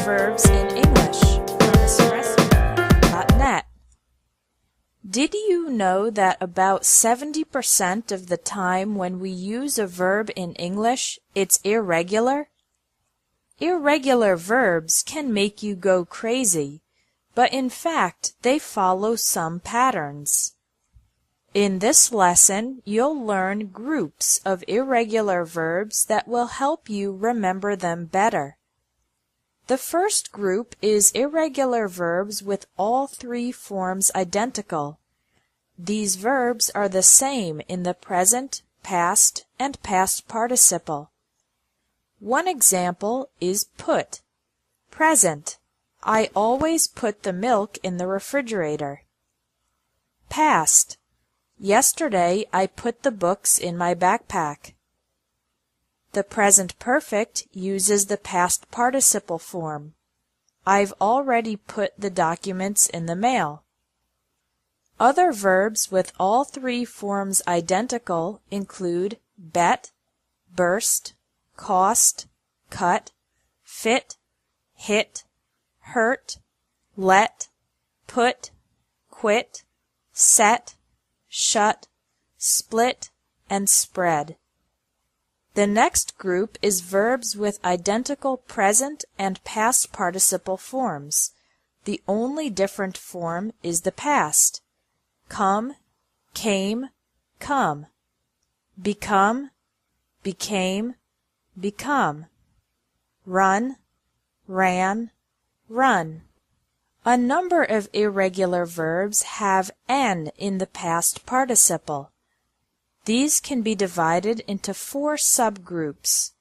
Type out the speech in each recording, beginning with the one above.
Verbs in English from EspressoNet. Did you know that about 70% of the time when we use a verb in English, it's irregular? Irregular verbs can make you go crazy, but in fact, they follow some patterns. In this lesson, you'll learn groups of irregular verbs that will help you remember them better. The first group is irregular verbs with all three forms identical. These verbs are the same in the present, past, and past participle. One example is put. Present. I always put the milk in the refrigerator. Past. Yesterday I put the books in my backpack. The present perfect uses the past participle form. I've already put the documents in the mail. Other verbs with all three forms identical include bet, burst, cost, cut, fit, hit, hurt, let, put, quit, set, shut, split, and spread. The next group is verbs with identical present and past participle forms. The only different form is the past. Come, came, come. Become, became, become. Run, ran, run. A number of irregular verbs have N in the past participle. These can be divided into 4 subgroups,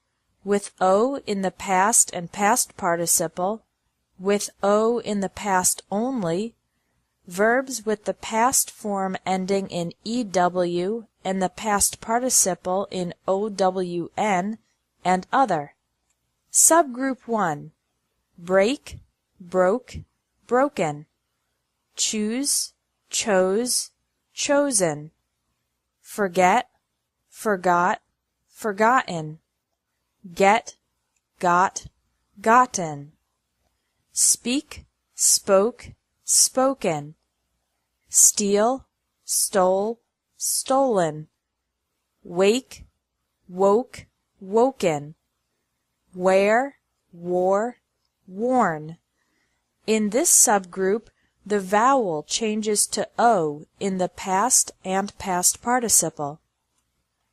with O in the past and past participle, with O in the past only, verbs with the past form ending in EW and the past participle in OWN, and other. Subgroup 1. Break, broke, broken. Choose, chose, chosen. Forget, forgot, forgotten. Get, got, gotten. Speak, spoke, spoken. Steal, stole, stolen. Wake, woke, woken. Wear, wore, worn. In this subgroup, the vowel changes to O in the past and past participle.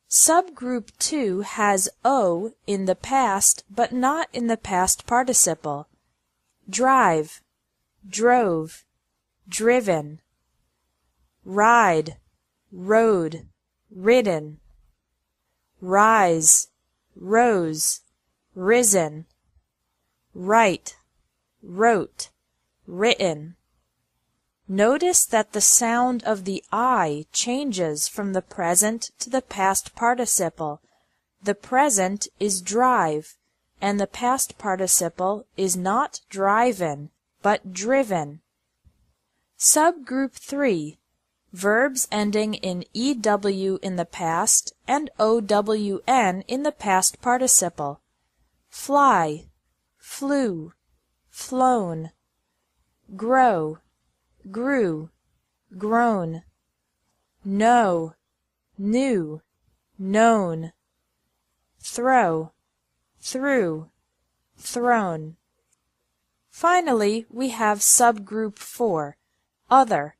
Subgroup 2 has O in the past but not in the past participle. Drive, drove, driven. Ride, rode, ridden. Rise, rose, risen. Write, wrote, written. Notice that the sound of the I changes from the present to the past participle. The present is drive, and the past participle is not driven, but driven. Subgroup 3. Verbs ending in EW in the past and OWN in the past participle. Fly, flew, flown. Grow, grew, grown. Know, knew, known. Throw, threw, thrown. Finally, we have subgroup 4, other.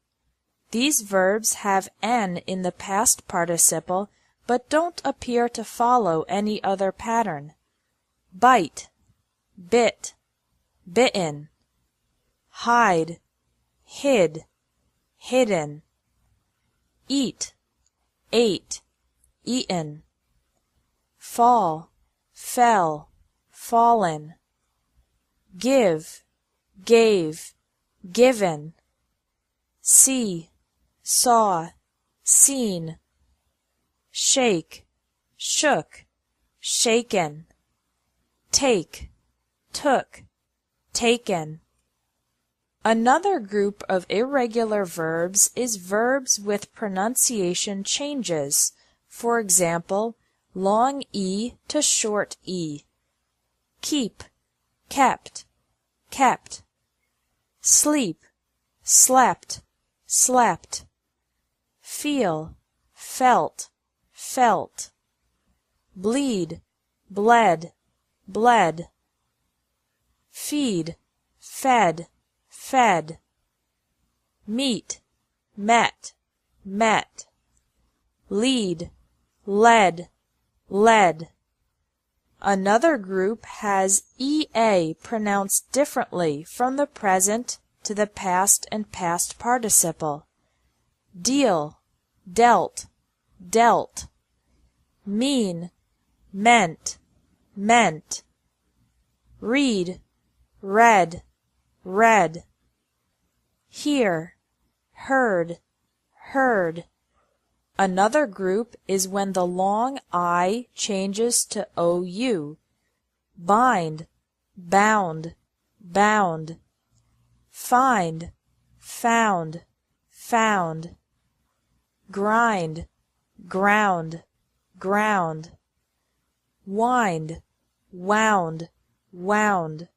These verbs have N in the past participle, but don't appear to follow any other pattern. Bite, bit, bitten. Hide, hid, hidden. Eat, ate, eaten. Fall, fell, fallen. Give, gave, given. See, saw, seen. Shake, shook, shaken. Take, took, taken. Another group of irregular verbs is verbs with pronunciation changes. For example, long E to short E. Keep, kept, kept. Sleep, slept, slept. Feel, felt, felt. Bleed, bled, bled. Feed, fed, fed. Meet, met, met. Lead, led, led. Another group has EA pronounced differently from the present to the past and past participle. Deal, dealt, dealt. Mean, meant, meant. Read, read, read. Hear, heard, heard. Another group is when the long I changes to OU. Bind, bound, bound. Find, found, found. Grind, ground, ground. Wind, wound, wound.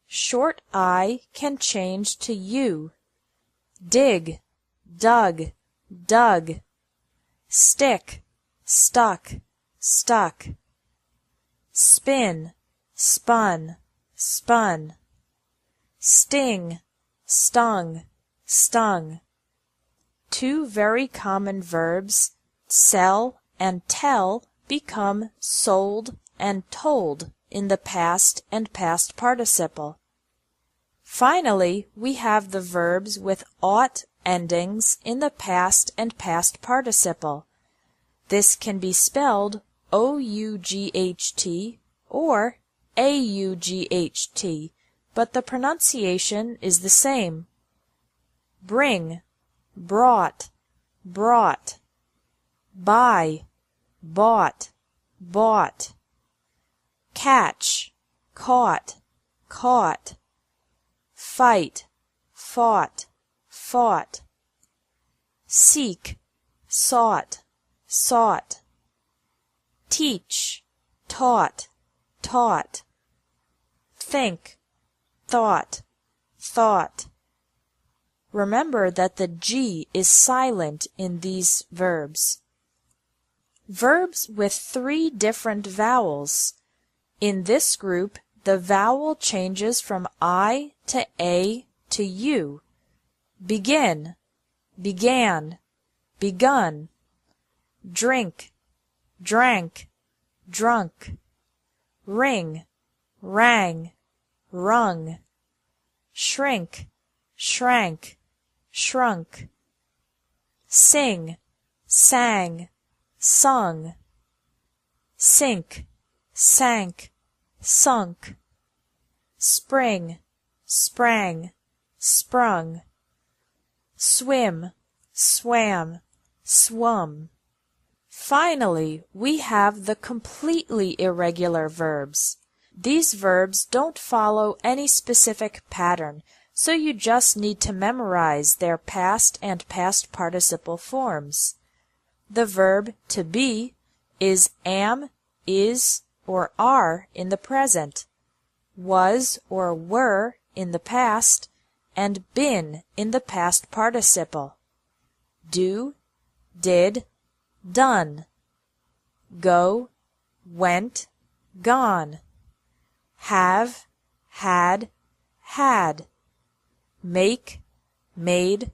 Short I can change to U. Dig, dug, dug. Stick, stuck, stuck. Spin, spun, spun. Sting, stung, stung. Two very common verbs, sell and tell, become sold and told in the past and past participle. Finally, we have the verbs with ought endings in the past and past participle. This can be spelled O-U-G-H-T or A-U-G-H-T, but the pronunciation is the same. Bring, brought, brought. Buy, bought, bought. Catch, caught, caught. Fight, fought, fought. Seek, sought, sought. Teach, taught, taught. Think, thought, thought. Remember that the G is silent in these verbs. Verbs with 3 different vowels. In this group, the vowel changes from I to A to U. Begin, began, begun. Drink, drank, drunk. Ring, rang, rung. Shrink, shrank, shrunk. Sing, sang, sung. Sink, sank, sunk. Spring, sprang, sprung. Swim, swam, swum. Finally, we have the completely irregular verbs. These verbs don't follow any specific pattern, so you just need to memorize their past and past participle forms. The verb to be is am, is, or are in the present, was or were in the past, and been in the past participle. Do, did, done. Go, went, gone. Have, had, had. Make, made,